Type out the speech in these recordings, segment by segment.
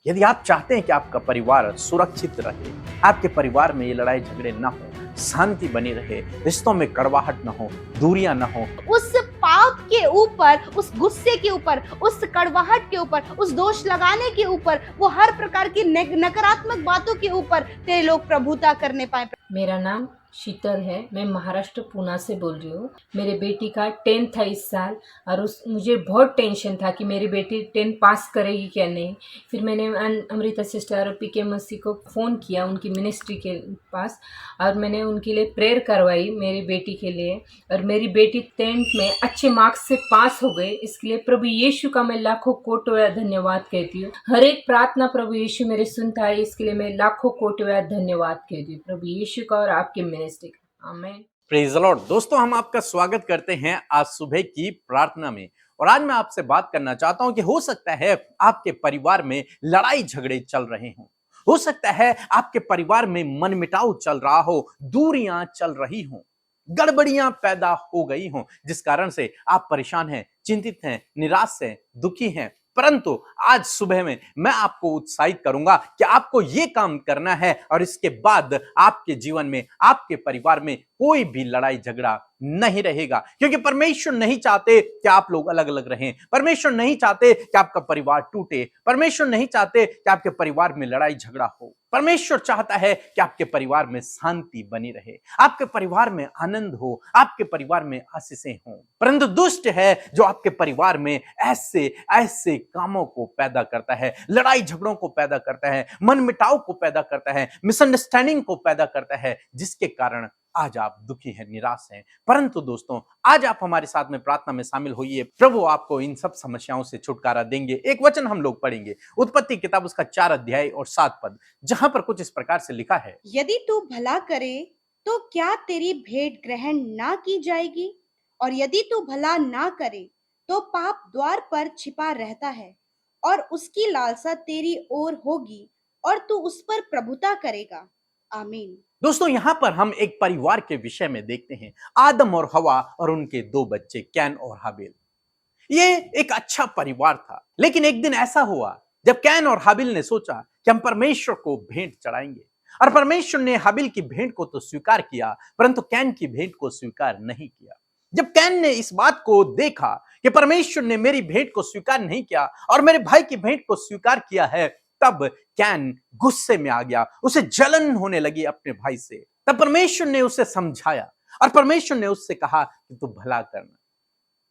यदि आप चाहते हैं कि आपका परिवार सुरक्षित रहे, आपके परिवार में ये लड़ाई झगड़े ना हो, शांति बनी रहे, रिश्तों में कड़वाहट ना हो, दूरियां ना हो, उस पाप के ऊपर, उस गुस्से के ऊपर, उस कड़वाहट के ऊपर, उस दोष लगाने के ऊपर, वो हर प्रकार की नकारात्मक बातों के ऊपर तेरे लोग प्रभुता करने पाए। मेरा नाम शीतल है, मैं महाराष्ट्र पूना से बोल रही हूँ। मेरे बेटी का 10th था इस साल और मुझे बहुत टेंशन था कि मेरी बेटी 10 पास करेगी क्या नहीं। फिर मैंने अमृता सिस्टर और पीके मसीह को फ़ोन किया उनकी मिनिस्ट्री के पास और मैंने उनके लिए प्रेयर करवाई मेरी बेटी के लिए, और मेरी बेटी 10th में अच्छे मार्क्स से पास हो गए। इसके लिए प्रभु यीशु का मैं लाखों कोटि धन्यवाद कहती हूँ। हर एक प्रार्थना प्रभु यीशु मेरे सुनता है, इसके लिए मैं लाखों कोटि धन्यवाद कहती हूँ प्रभु यीशु का और आपके मिनिस्ट्री का। आमीन। Praise the Lord. दोस्तों, हम आपका स्वागत करते हैं आज सुबह की प्रार्थना में। और आज मैं आपसे बात करना चाहता हूं कि हो सकता है आपके परिवार में लड़ाई झगड़े चल रहे हों, हो सकता है आपके परिवार में मनमुटाव चल रहा हो, दूरियां चल रही हों, गड़बड़ियां पैदा हो गई हों, जिस कारण से आप परेशान हैं, चिंतित हैं, निराश हैं, दुखी हैं। परंतु आज सुबह में मैं आपको उत्साहित करूंगा कि आपको यह काम करना है और इसके बाद आपके जीवन में, आपके परिवार में कोई भी लड़ाई झगड़ा नहीं रहेगा, क्योंकि परमेश्वर नहीं चाहते कि आप लोग अलग अलग रहें। परमेश्वर नहीं चाहते कि आपका परिवार टूटे। परमेश्वर नहीं चाहते कि आपके परिवार में लड़ाई झगड़ा हो। परमेश्वर चाहता है कि आपके परिवार में शांति बनी रहे, आपके परिवार में आनंद हो, आपके परिवार में आशीषें हों। परंतु दुष्ट है जो आपके परिवार में ऐसे ऐसे कामों को पैदा करता है, लड़ाई झगड़ों को पैदा करता है, मनमुटाव को पैदा करता है, मिसअंडरस्टैंडिंग को पैदा करता है, जिसके कारण आज आप दुखी हैं, निराश हैं। परंतु दोस्तों, आज आप हमारे साथ में प्रार्थना में शामिल होइए। प्रभु आपको इन सब समस्याओं से छुटकारा देंगे। एक वचन हम लोग पढ़ेंगे, उत्पत्ति किताब उसका 4 अध्याय और 7 पद, जहां पर कुछ इस प्रकार से लिखा है। यदि तू भला करे तो क्या तेरी भेंट ग्रहण ना की जाएगी, और यदि तू भला ना करे तो पाप द्वार पर छिपा रहता है और उसकी लालसा तेरी ओर होगी और तू उस पर प्रभुता करेगा। आमीन। दोस्तों, यहां पर हम एक परिवार के विषय में देखते हैं, आदम और हवा और उनके 2 बच्चे कैन और हाबिल। ये एक अच्छा परिवार था, लेकिन एक दिन ऐसा हुआ जब कैन और हाबिल ने सोचा कि हम परमेश्वर को भेंट चढ़ाएंगे, और परमेश्वर ने हाबिल की भेंट को तो स्वीकार किया, परंतु कैन की भेंट को स्वीकार नहीं किया। जब कैन ने इस बात को देखा कि परमेश्वर ने मेरी भेंट को स्वीकार नहीं किया और मेरे भाई की भेंट को स्वीकार किया है, तब कैन गुस्से में आ गया, उसे जलन होने लगी अपने भाई से। तब परमेश्वर ने उसे समझाया और परमेश्वर ने उससे कहा कि तू भला करना,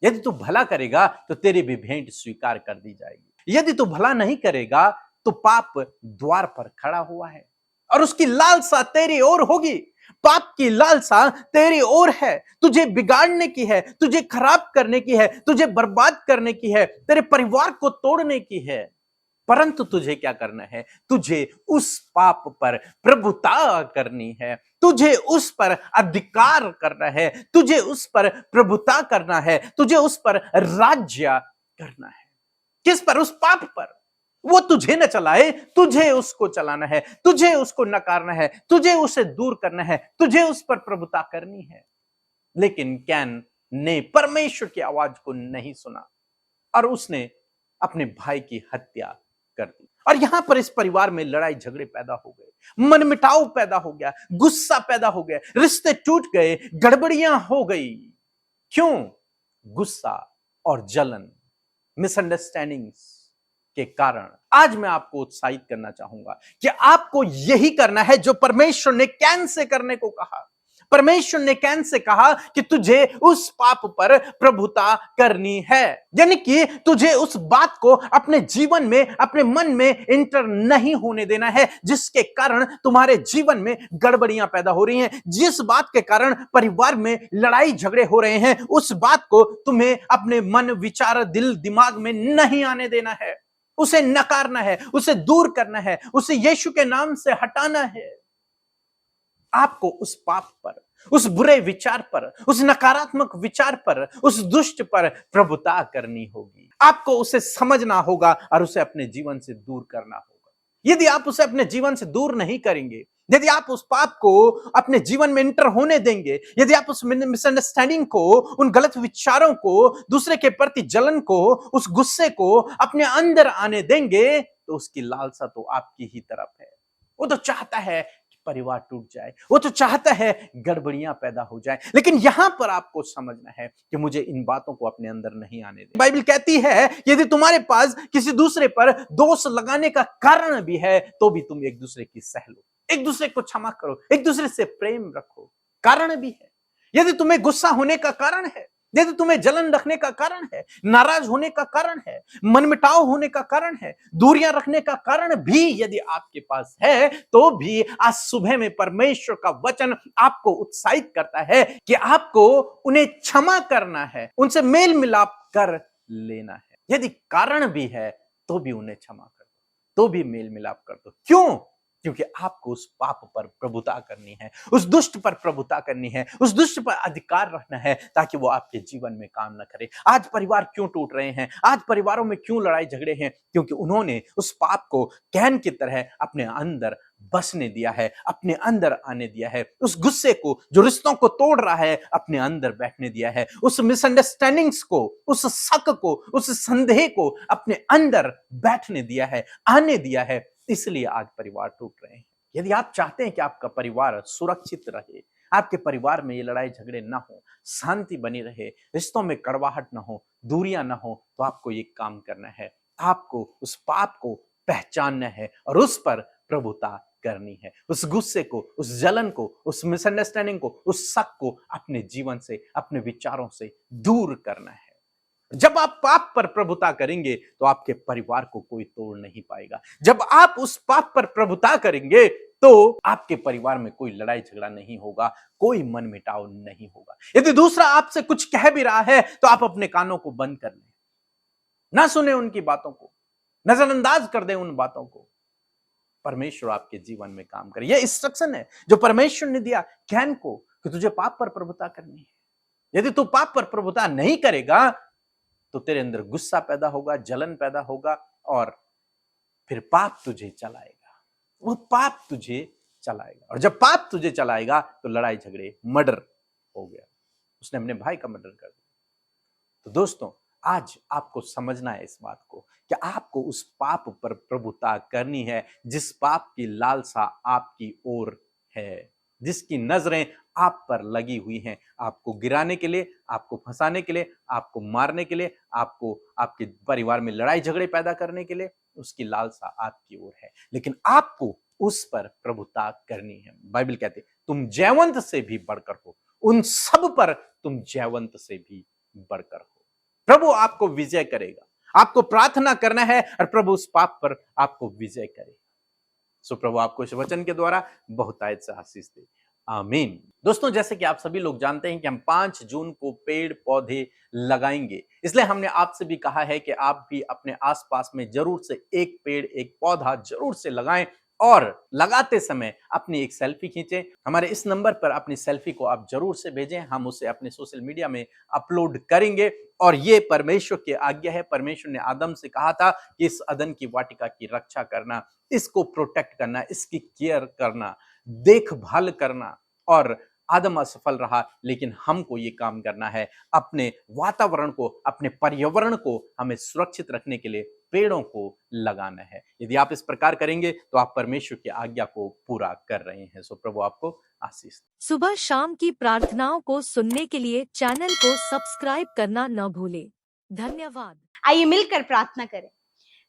यदि तू भला करेगा तो तेरी भी भेंट स्वीकार कर दी जाएगी, यदि तू भला नहीं करेगा तो पाप द्वार पर खड़ा हुआ है और उसकी लालसा तेरी ओर होगी। पाप की लालसा तेरी ओर है, तुझे बिगाड़ने की है, तुझे खराब करने की है, तुझे बर्बाद करने की है, तेरे परिवार को तोड़ने की है। परंतु तुझे क्या करना है? तुझे उस पाप पर प्रभुता करनी है, तुझे उस पर अधिकार करना है, तुझे उस पर प्रभुता करना है, तुझे उस पर राज्य करना है। किस पर? उस पाप पर। वो तुझे न चलाए, तुझे उसको चलाना है, तुझे उसको नकारना है, तुझे उसे दूर करना है, तुझे उस पर प्रभुता करनी है। लेकिन कैन ने परमेश्वर की आवाज को नहीं सुना और उसने अपने भाई की हत्या कर दी। और यहां पर इस परिवार में लड़ाई झगड़े पैदा हो गए, मनमुटाव पैदा हो गया, गुस्सा पैदा हो गया, रिश्ते टूट गए, गड़बड़ियां हो गई। क्यों? गुस्सा और जलन, मिसअंडरस्टैंडिंग्स के कारण। आज मैं आपको उत्साहित करना चाहूंगा कि आपको यही करना है जो परमेश्वर ने कैन से करने को कहा। परमेश्वर ने कैन से कहा कि तुझे उस पाप पर प्रभुता करनी है, यानी कि तुझे उस बात को अपने जीवन में, अपने मन में इंटर नहीं होने देना है, जिसके कारण तुम्हारे जीवन में गड़बड़ियां पैदा हो रही हैं, जिस बात के कारण परिवार में लड़ाई झगड़े हो रहे हैं, उस बात को तुम्हें अपने मन, विचार, दिल, दिमाग में नहीं आने देना है। उसे नकारना है, उसे दूर करना है, उसे यीशु के नाम से हटाना है। आपको उस पाप पर, उस बुरे विचार पर, उस नकारात्मक विचार पर, उस दुष्ट पर प्रभुता करनी होगी। आपको उसे समझना होगा और उसे अपने जीवन से दूर करना होगा। यदि आप उसे अपने जीवन से दूर नहीं करेंगे, यदि आप उस पाप को अपने जीवन में इंटर होने देंगे, यदि आप उस मिसअंडरस्टैंडिंग को, उन गलत विचारों को, दूसरे के प्रति जलन को, उस गुस्से को अपने अंदर आने देंगे, तो उसकी लालसा तो आपकी ही तरफ है। वो तो चाहता है कि परिवार टूट जाए, वो तो चाहता है गड़बड़ियां पैदा हो जाए। लेकिन यहां पर आपको समझना है कि मुझे इन बातों को अपने अंदर नहीं आने दे। बाइबल कहती है यदि तुम्हारे पास किसी दूसरे पर दोष लगाने का कारण भी है तो भी तुम एक दूसरे की सह लो, एक दूसरे को क्षमा करो, एक दूसरे से प्रेम रखो। कारण भी है। यदि तुम्हें गुस्सा होने का कारण है, यदि तुम्हें जलन रखने का कारण है, नाराज होने का कारण है, मनमुटाव होने का कारण है, दूरियां रखने का कारण भी यदि आपके पास है, तो भी आज सुबह में परमेश्वर का वचन आपको उत्साहित करता है कि आपको उन्हें क्षमा करना है, उनसे मेल मिलाप कर लेना है। यदि कारण भी है तो भी उन्हें क्षमा कर दो, तो भी मेल मिलाप कर दो। क्यों? क्योंकि आपको उस पाप पर प्रभुता करनी है, उस दुष्ट पर प्रभुता करनी है, उस दुष्ट पर अधिकार रखना है, ताकि वो आपके जीवन में काम न करे। आज परिवार क्यों टूट रहे हैं, आज परिवारों में क्यों लड़ाई झगड़े हैं? क्योंकि उन्होंने उस पाप को कैन की तरह अपने अंदर बसने दिया है, अपने अंदर आने दिया है। उस गुस्से को जो रिश्तों को तोड़ रहा है अपने अंदर बैठने दिया है। उस मिसअंडरस्टैंडिंग्स को, उस शक को, उस संदेह को अपने अंदर बैठने दिया है, आने दिया है। इसलिए आज परिवार टूट रहे हैं। यदि आप चाहते हैं कि आपका परिवार सुरक्षित रहे, आपके परिवार में ये लड़ाई झगड़े ना हो, शांति बनी रहे, रिश्तों में कड़वाहट ना हो, दूरियां ना हो, तो आपको ये काम करना है। आपको उस पाप को पहचानना है और उस पर प्रभुता करनी है। उस गुस्से को, उस जलन को, उस मिसअंडरस्टैंडिंग को, उस शक को अपने जीवन से, अपने विचारों से दूर करना है। जब आप पाप पर प्रभुता करेंगे तो आपके परिवार को कोई तोड़ नहीं पाएगा। जब आप उस पाप पर प्रभुता करेंगे तो आपके परिवार में कोई लड़ाई झगड़ा नहीं होगा, कोई मनमुटाव नहीं होगा। यदि दूसरा आपसे कुछ कह भी रहा है तो आप अपने कानों को बंद कर लें, ना सुने उनकी बातों को, नजरअंदाज कर दें उन बातों को। परमेश्वर आपके जीवन में काम करे। यह इंस्ट्रक्शन है जो परमेश्वर ने दिया कैन को कि तुझे पाप पर प्रभुता करनी है। यदि तू पाप पर प्रभुता नहीं करेगा तो तेरे अंदर गुस्सा पैदा होगा, जलन पैदा होगा और फिर पाप तुझे चलाएगा। वो पाप तुझे चलाएगा और जब पाप तुझे चलाएगा तो लड़ाई झगड़े, मर्डर हो गया, उसने अपने भाई का मर्डर कर दिया। तो दोस्तों, आज आपको समझना है इस बात को कि आपको उस पाप पर प्रभुता करनी है जिस पाप की लालसा आपकी ओर है, जिसकी नजरें आप पर लगी हुई हैं, आपको गिराने के लिए, आपको फंसाने के लिए, आपको मारने के लिए, आपको आपके परिवार में लड़ाई झगड़े पैदा करने के लिए, उसकी लालसा आपकी ओर है। लेकिन आपको उस पर प्रभुता करनी है। बाइबल कहते तुम जयवंत से भी बढ़कर हो, उन सब पर तुम जयवंत से भी बढ़कर हो। प्रभु आपको विजय करेगा। आपको प्रार्थना करना है और प्रभु उस पाप पर आपको विजय करेगा। सो प्रभु आपको इस वचन के द्वारा बहुतायत से आशीष दे। आमीन। दोस्तों, जैसे कि आप सभी लोग जानते हैं कि हम 5 जून को पेड़ पौधे लगाएंगे, इसलिए हमने आपसे भी कहा है कि आप भी अपने आसपास में जरूर से एक पेड़, एक पौधा जरूर से लगाएं और लगाते समय अपनी एक सेल्फी खींचें। हमारे इस नंबर पर अपनी सेल्फी को आप जरूर से भेजें, हम उसे अपने सोशल मीडिया में अपलोड करेंगे। और ये परमेश्वर की आज्ञा है। परमेश्वर ने आदम से कहा था कि इस अदन की वाटिका की रक्षा करना, इसको प्रोटेक्ट करना, इसकी केयर करना, देखभाल करना। और आदम असफल रहा, लेकिन हमको ये काम करना है। अपने वातावरण को, अपने पर्यावरण को हमें सुरक्षित रखने के लिए पेड़ों को लगाना है। यदि आप इस प्रकार करेंगे तो आप परमेश्वर की आज्ञा को पूरा कर रहे हैं। सो प्रभु आपको आशीष। सुबह शाम की प्रार्थनाओं को सुनने के लिए चैनल को सब्सक्राइब करना न भूलें। धन्यवाद। आइए मिलकर प्रार्थना करें।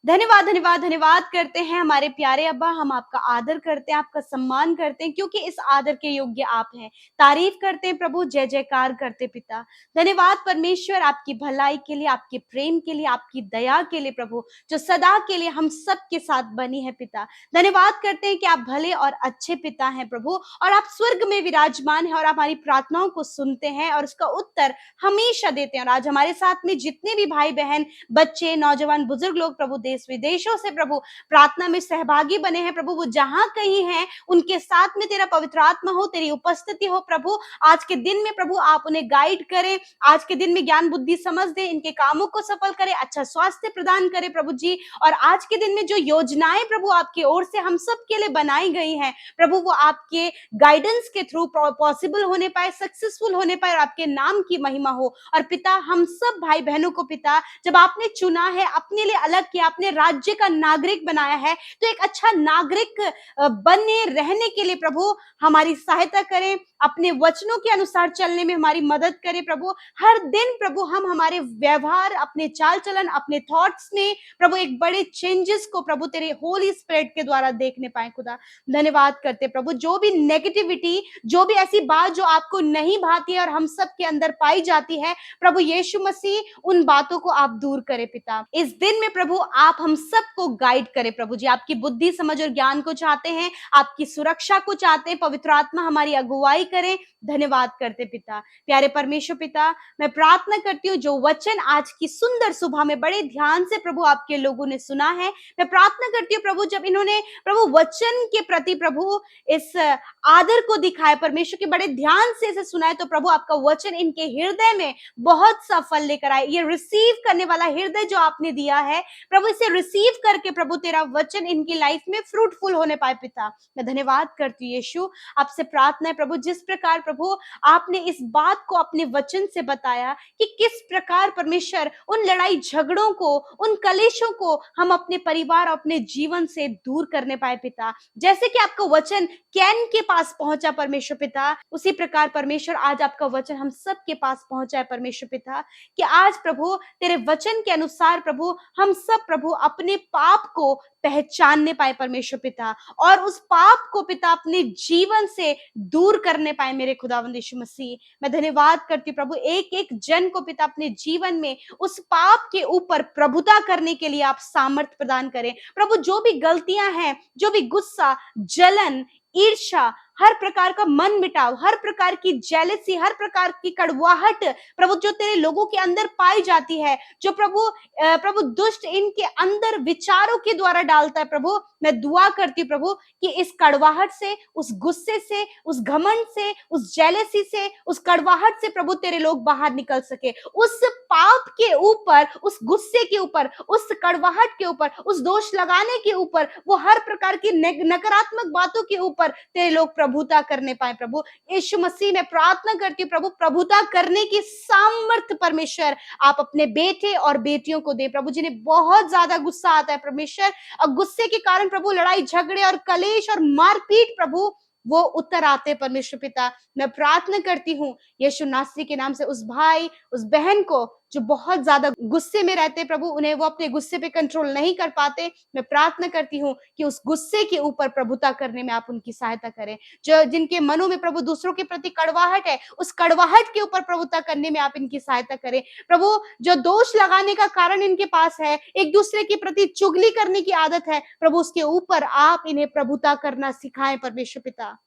धन्यवाद धन्यवाद धन्यवाद करते हैं हमारे प्यारे अब्बा, हम आपका आदर करते हैं, आपका सम्मान करते हैं, क्योंकि इस आदर के योग्य आप हैं। तारीफ करते हैं प्रभु, जय जयकार करते पिता। धन्यवाद परमेश्वर आपकी भलाई के लिए, आपके प्रेम के लिए, आपकी दया के लिए प्रभु, जो सदा के लिए हम सब के साथ बनी है पिता। धन्यवाद करते हैं कि आप भले और अच्छे पिता हैं प्रभु, और आप स्वर्ग में विराजमान हैं और आप हमारी प्रार्थनाओं को सुनते हैं और उसका उत्तर हमेशा देते हैं। और आज हमारे साथ में जितने भी भाई बहन, बच्चे, नौजवान, बुजुर्ग लोग प्रभु देश विदेशों से प्रभु प्रार्थना में सहभागी बने हैं प्रभु, वो जहां कहीं हैं उनके साथ में तेरा पवित्र आत्मा हो, तेरी उपस्थिति हो प्रभु। आज के दिन में प्रभु आप उन्हें गाइड करें, आज के दिन में ज्ञान बुद्धि समझ दें, इनके कामों को सफल करें, अच्छा स्वास्थ्य प्रदान करें प्रभु जी। और आज के दिन में जो योजनाएं प्रभु आपकी ओर से हम सब के लिए बनाई गई हैं प्रभु, वो आपके गाइडेंस के थ्रू पॉसिबल होने पाए, सक्सेसफुल होने पाए और आपके नाम की महिमा हो। और पिता, हम सब भाई बहनों को पिता, जब आपने चुना है, अपने लिए अलग किया, अपने राज्य का नागरिक बनाया है, तो एक अच्छा नागरिक बने रहने के लिए प्रभु हमारी सहायता करें, अपने वचनों के अनुसार चलने में हमारी मदद करें प्रभु। हर दिन प्रभु हम हमारे व्यवहार, अपने चाल चलन, अपने थॉट्स में प्रभु एक बड़े चेंजेस को प्रभु तेरे होली स्पिरिट के द्वारा देखने पाए खुदा। धन्यवाद करते प्रभु, जो भी नेगेटिविटी, जो भी ऐसी बात जो आपको नहीं भाती है और हम सब के अंदर पाई जाती है, प्रभु यीशु मसीह उन बातों को आप दूर करें पिता। इस दिन में प्रभु आप हम सबको गाइड करें प्रभु जी, आपकी बुद्धि, समझ और ज्ञान को चाहते हैं, आपकी सुरक्षा को चाहते हैं, पवित्र आत्मा हमारी अगुवाई करें। धन्यवाद करते पिता। प्यारे परमेश्वर पिता, मैं प्रार्थना करती हूँ जो वचन आज की सुंदर सुबह में बड़े ध्यान से प्रभु आपके लोगों ने सुना है, मैं प्रार्थना करती हूँ प्रभु जब इन्होंने प्रभु वचन के प्रति प्रभु इस आदर को दिखाया, परमेश्वर के बड़े ध्यान से इसे सुना है, तो प्रभु आपका वचन इनके हृदय में बहुत सा फल लेकर आए। ये रिसीव करने वाला हृदय जो आपने दिया है प्रभु, इसे रिसीव करके प्रभु तेरा वचन इनकी लाइफ में फ्रूटफुल होने पाए पिता। मैं धन्यवाद करती हूँ यीशु, आपसे प्रार्थना है प्रभु जिस प्रकार प्रभु आपने इस बात को अपने वचन से बताया कि किस प्रकार परमेश्वर उन लड़ाई झगड़ों को, उन कलेशों को हम अपने परिवार, अपने जीवन से दूर करने पाए पिता। जैसे कि आपका वचन कैन के पास पहुंचा परमेश्वर पिता, उसी प्रकार परमेश्वर आज आपका वचन हम सब के पास पहुंचा है परमेश्वर पिता, कि आज प्रभु तेरे वचन के अनुसार प्रभु हम सब प्रभु अपने पाप को पहचानने पाए परमेश्वर पिता, और उस पाप को पिता अपने जीवन से दूर करने पाए मेरे खुदावंद यीशु मसीह। मैं धन्यवाद करती हूँ प्रभु, एक एक जन को पिता अपने जीवन में उस पाप के ऊपर प्रभुता करने के लिए आप सामर्थ्य प्रदान करें प्रभु। जो भी गलतियां हैं, जो भी गुस्सा, जलन, ईर्ष्या, हर प्रकार का मन मिटाव, हर प्रकार की जेलसी, हर प्रकार की कड़वाहट प्रभु जो तेरे लोगों के अंदर पाई जाती है, जो प्रभु दुष्ट इनके अंदर विचारों के द्वारा डालता है प्रभु, मैं दुआ करती हूँ प्रभु कि इस कड़वाहट से, उस गुस्से से, उस घमंड से, उस जेलसी से, उस कड़वाहट से प्रभु तेरे लोग बाहर निकल सके। उस पाप के ऊपर, उस गुस्से के ऊपर, उस कड़वाहट के ऊपर, उस दोष लगाने के ऊपर, वो हर प्रकार की नकारात्मक बातों के ऊपर तेरे लोग प्रभुता करने पाए प्रभु। यीशु मसीह में प्रार्थना करती हूँ प्रभु, प्रभुता करने की सामर्थ्य परमेश्वर आप अपने बेटे और बेटियों को दे प्रभु, जिन्हें बहुत ज्यादा गुस्सा आता है परमेश्वर, और गुस्से के कारण प्रभु लड़ाई झगड़े और कलेश और मारपीट प्रभु वो उत्तर आते परमेश्वर पिता। मैं प्रार्थना करती हूँ यीशु नासरी के नाम से उस भाई, उस बहन को जो बहुत ज्यादा गुस्से में रहते प्रभु, उन्हें वो अपने गुस्से पे कंट्रोल नहीं कर पाते, मैं प्रार्थना करती हूँ कि उस गुस्से के ऊपर प्रभुता करने में आप उनकी सहायता करें। जो जिनके मनों में प्रभु दूसरों के प्रति कड़वाहट है, उस कड़वाहट के ऊपर प्रभुता करने में आप इनकी सहायता करें प्रभु। जो दोष लगाने का कारण इनके पास है, एक दूसरे के प्रति चुगली करने की आदत है प्रभु, उसके ऊपर आप इन्हें प्रभुता करना सिखाएं परमेश्वर पिता।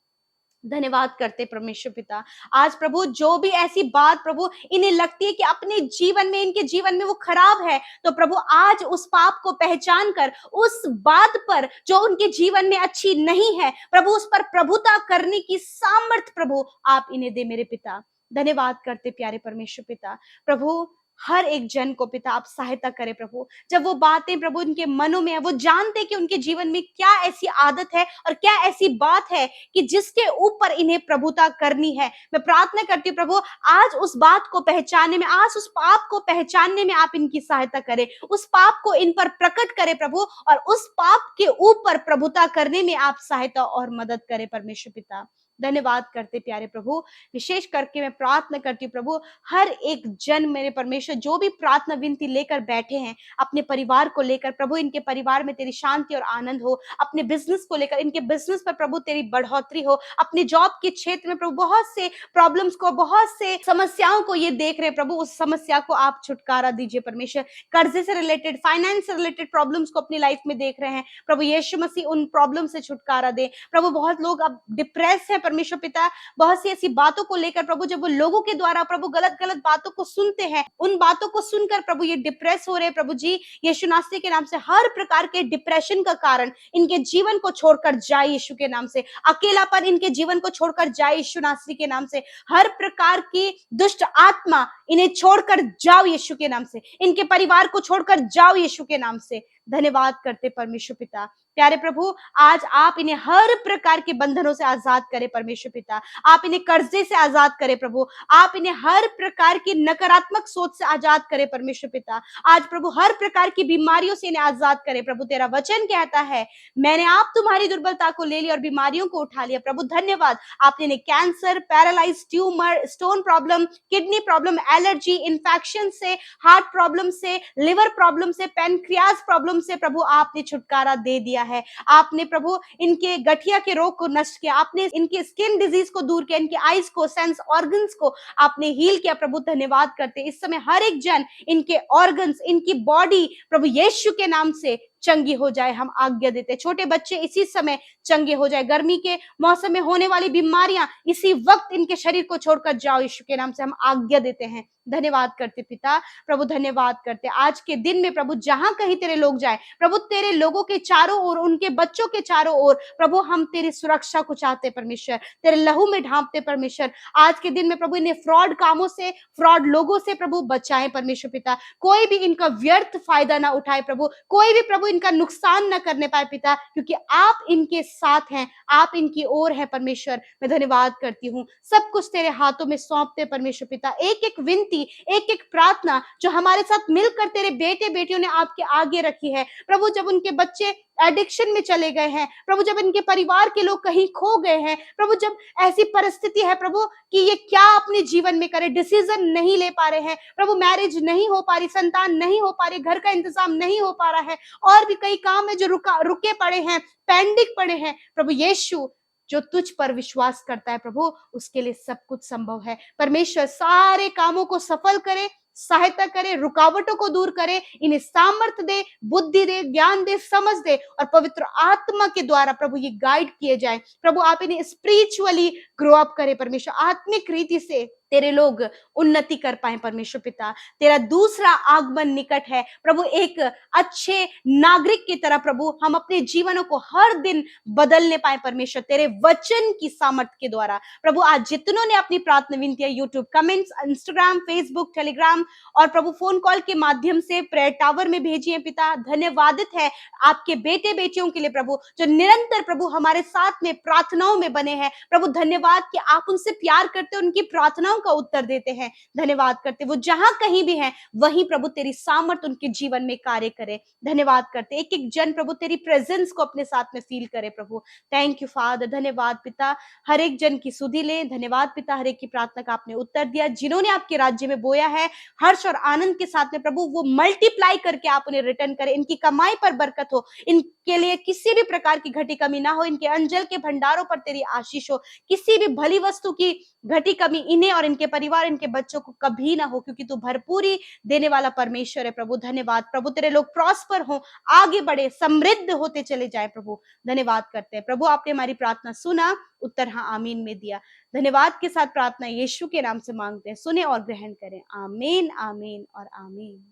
धन्यवाद करते परमेश्वर पिता। आज प्रभु जो भी ऐसी बात प्रभु इन्हें लगती है कि अपने जीवन में, इनके जीवन में वो खराब है, तो प्रभु आज उस पाप को पहचान कर, उस बात पर जो उनके जीवन में अच्छी नहीं है प्रभु, उस पर प्रभुता करने की सामर्थ प्रभु आप इन्हें दे मेरे पिता। धन्यवाद करते प्यारे परमेश्वर पिता। प्रभु हर एक जन को पिता आप सहायता करें प्रभु, जब वो बातें प्रभु उनके मनों में है, वो जानते कि उनके जीवन में क्या ऐसी आदत है और क्या ऐसी बात है कि जिसके ऊपर इन्हें प्रभुता करनी है। मैं प्रार्थना करती हूँ प्रभु आज उस बात को पहचानने में, आज उस पाप को पहचानने में आप इनकी सहायता करें, उस पाप को इन पर प्रकट करें प्रभु, और उस पाप के ऊपर प्रभुता करने में आप सहायता और मदद करें परमेश्वर पिता। धन्यवाद करते प्यारे प्रभु। विशेष करके मैं प्रार्थना करती हूँ प्रभु हर एक जन मेरे परमेश्वर जो भी प्रार्थना विनती लेकर बैठे हैं, अपने परिवार को लेकर प्रभु, इनके परिवार में तेरी शांति और आनंद हो, अपने बिजनेस को लेकर, इनके बिजनेस पर प्रभु तेरी बढ़ोतरी हो, अपने जॉब के क्षेत्र में प्रभु बहुत से प्रॉब्लम्स को, बहुत से समस्याओं को ये देख रहे प्रभु, उस समस्या को आप छुटकारा दीजिए परमेश्वर। कर्जे से रिलेटेड, फाइनेंस से रिलेटेड प्रॉब्लम्स को अपनी लाइफ में देख रहे हैं प्रभु, यीशु मसीह उन प्रॉब्लम से छुटकारा दे प्रभु। बहुत लोग अब डिप्रेस है परमेश्वर पिता, बहुत सी ऐसी बातों को लेकर प्रभु, जब वो लोगों के द्वारा प्रभु गलत गलत बातों को सुनते हैं, उन बातों को सुनकर प्रभु ये डिप्रेस हो रहे प्रभु जी। यीशु नासरी के नाम से हर प्रकार के डिप्रेशन का कारण इनके जीवन को छोड़कर जाए यीशु के नाम से, अकेलापन इनके जीवन को छोड़कर जाए यीशु नासरी के नाम से, हर प्रकार की दुष्ट आत्मा इन्हें छोड़कर जाओ यीशु के नाम से, इनके परिवार को छोड़कर जाओ यीशु के नाम से। धन्यवाद करते परमेश्वर पिता। प्यारे प्रभु, आज आप इन्हें हर प्रकार के बंधनों से आजाद करें परमेश्वर पिता। आप इन्हें कर्जे से आजाद करें प्रभु। आप इन्हें हर प्रकार की नकारात्मक सोच से आजाद करें परमेश्वर पिता। आज प्रभु हर प्रकार की बीमारियों से इन्हें आजाद करें प्रभु। तेरा वचन कहता है, मैंने आप तुम्हारी दुर्बलता को ले लिया और बीमारियों को उठा लिया। प्रभु धन्यवाद, आपने इन्हें cancer, paralyse, tumour, stone problem, kidney problem, allergy, infection से, हार्ट प्रॉब्लम से, लिवर प्रॉब्लम से, पैनक्रियाज प्रॉब्लम से प्रभु आपने छुटकारा दे दिया है। आपने प्रभु इनके गठिया के रोग को नष्ट किया। आपने इनके स्किन डिजीज को दूर किया, इनके आईज को, सेंस ऑर्गन्स को आपने हील किया। प्रभु धन्यवाद करते, इस समय हर एक जन, इनके ऑर्गन्स, इनकी बॉडी प्रभु यीशु के नाम से चंगी हो जाए, हम आज्ञा देते। छोटे बच्चे इसी समय चंगे हो जाए। गर्मी के मौसम में होने वाली बीमारियां इसी वक्त इनके शरीर को छोड़कर जाओ, यीशु के नाम से हम आज्ञा देते हैं। धन्यवाद करते पिता, प्रभु धन्यवाद करते। आज के दिन में प्रभु जहां कहीं तेरे लोग जाए प्रभु, तेरे लोगों के चारों ओर, उनके बच्चों के चारों ओर प्रभु हम तेरी सुरक्षा को चाहते परमेश्वर, तेरे लहू में ढांपते परमेश्वर। आज के दिन में प्रभु इन्हें फ्रॉड कामों से, फ्रॉड लोगों से प्रभु बचाएं परमेश्वर पिता। कोई भी इनका व्यर्थ फायदा ना उठाए प्रभु, कोई भी प्रभु इनका नुकसान ना करने पाए पिता, क्योंकि आप इनके साथ हैं, आप इनकी ओर है परमेश्वर। मैं धन्यवाद करती हूँ, सब कुछ तेरे हाथों में सौंपते परमेश्वर पिता। एक एक विनती, एक एक प्रार्थना जो हमारे साथ मिलकर तेरे बेटे बेटियों ने आपके आगे रखी है प्रभु, जब उनके बच्चे एडिक्शन में चले गए हैं प्रभु, जब इनके परिवार के लोग कहीं खो गए हैं प्रभु, जब ऐसी परिस्थिति है प्रभु कि ये क्या अपने जीवन में करे, डिसीजन नहीं ले पा रहे हैं प्रभु, मैरिज नहीं हो पा रही, संतान नहीं हो पा रही, घर का इंतजाम नहीं हो पा रहा है, और भी कई काम है जो रुके पड़े हैं, पेंडिंग पड़े हैं प्रभु यीशु, जो तुझ पर विश्वास करता है प्रभु उसके लिए सब कुछ संभव है परमेश्वर। सारे कामों को सफल करे, सहायता करे, रुकावटों को दूर करे, इन्हें सामर्थ्य दे, बुद्धि दे, ज्ञान दे, समझ दे, और पवित्र आत्मा के द्वारा प्रभु ये गाइड किए जाए प्रभु। आप इन्हें स्पिरिचुअली ग्रो अप करे परमेश्वर, आत्मिक रीति से तेरे लोग उन्नति कर पाए परमेश्वर पिता। तेरा दूसरा आगमन निकट है प्रभु, एक अच्छे नागरिक की तरह प्रभु हम अपने जीवनों को हर दिन बदलने पाए परमेश्वर, तेरे वचन की सामर्थ्य के द्वारा प्रभु। आज जितनों ने अपनी प्रार्थना विनतियां YouTube comments, Instagram, Facebook, Telegram और प्रभु फोन कॉल के माध्यम से प्रेयर टावर में भेजी है पिता, धन्यवादित है आपके बेटे बेटियों के लिए प्रभु, जो निरंतर प्रभु हमारे साथ में प्रार्थनाओं में बने हैं प्रभु। धन्यवाद कि आप उनसे प्यार करते, उनकी प्रार्थनाओं का उत्तर देते हैं। धन्यवाद करते, वो जहां कहीं भी हैं वहीं प्रभु तेरी सामर्थ उनके जीवन में कार्य करे। धन्यवाद करते, एक एक जन प्रभु तेरी प्रेजेंस को अपने साथ में फील करे प्रभु। थैंक यू फादर, धन्यवाद पिता, हर एक जन की सुधि ले। धन्यवाद पिता, हर एक की प्रार्थना का आपने उत्तर दिया। जिन्होंने आपके राज्य में बोया है हर्ष और आनंद के साथ में प्रभु, वो मल्टीप्लाई करके आप उन्हें रिटर्न करें, इनकी कमाई पर बरकत हो, इनके लिए किसी भी प्रकार की घटी कमी ना हो, इनके अंजल के भंडारों पर तेरी आशीष हो, किसी भी भली वस्तु की घटी कमी इन्हें और इनके परिवार, इनके बच्चों को कभी ना हो, क्योंकि तू भरपूरी देने वाला परमेश्वर है प्रभु। धन्यवाद प्रभु, तेरे लोग प्रॉस्पर हो, आगे बढ़े, समृद्ध होते चले जाए प्रभु। धन्यवाद करते हैं प्रभु, आपने हमारी प्रार्थना सुना, उत्तर हाँ आमीन में दिया। धन्यवाद के साथ प्रार्थना यीशु के नाम से मांगते हैं, सुने और ग्रहण करें। आमीन, आमीन और आमीन।